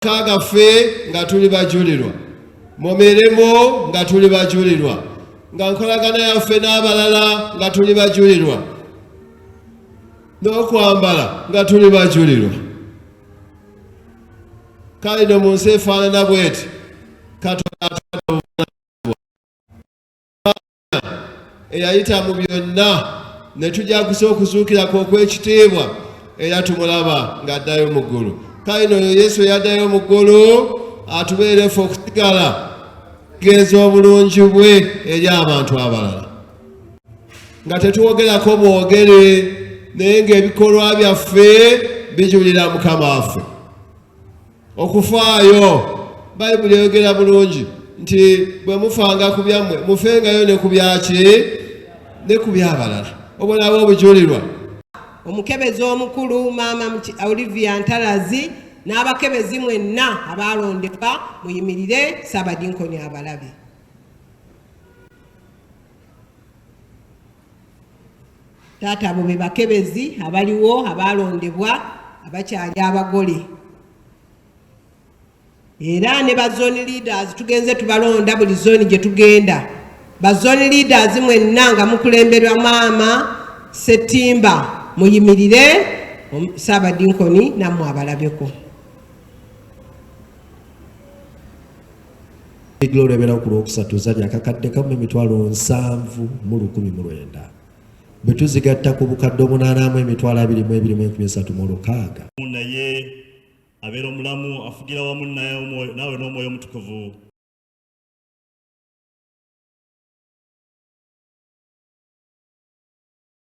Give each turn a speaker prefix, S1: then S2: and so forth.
S1: kagaffe nga tuli bajulirwa, mu mirimu nga tuli bajulirwa, nga nkolagana yaffe n'abalala nga tuli bajulirwa, n'okwambala nga tuli bajulirwa. Kale no mu nsi efaanana bw'eti Katonda eyayita mu byonna ne tujaguza okuzuukirako okw'ekitiibwa era tumulaba ng'addayo mu ggulu. Kale no Yesu yaddayo mu ggulu atubeere ffe okusigala tugeeza obulungi bwe eri abantu abalala, nga tetuwogerako bwogere naye ng'ebikolwa byaffe bijulira Mukama waffe. Okufaayo Bayibuli eyogera bulungi nti bwe mufanga ku byammwe mufengayo ne ku byaki ne ku by'abalala. Obulaba obujulirwa.
S2: Omukebezi omukulu Maama Olivia Ntalazi n'abakebezi mwenna abalondebwa muyimirire Ssabadinkoni abalabe. Taata abo be bakebezi abaliwo abalondebwa abakyali abagole. Era ne ba zone leaders tugenze tubalonda buli zone gye tugenda. Ba zone leaders mwenna nga mukulemberwa Maama Ssettimba muyimirire Ssabadinkoni nammwe abalabeko.
S3: Glory ebera ku Lwokusatu zali akakadde kamu 7,119 bwe tuzigatta ku bukadde 8,223,600
S4: naye abeera omulamu afugira wamu nawe n'omwoyo omutukuvu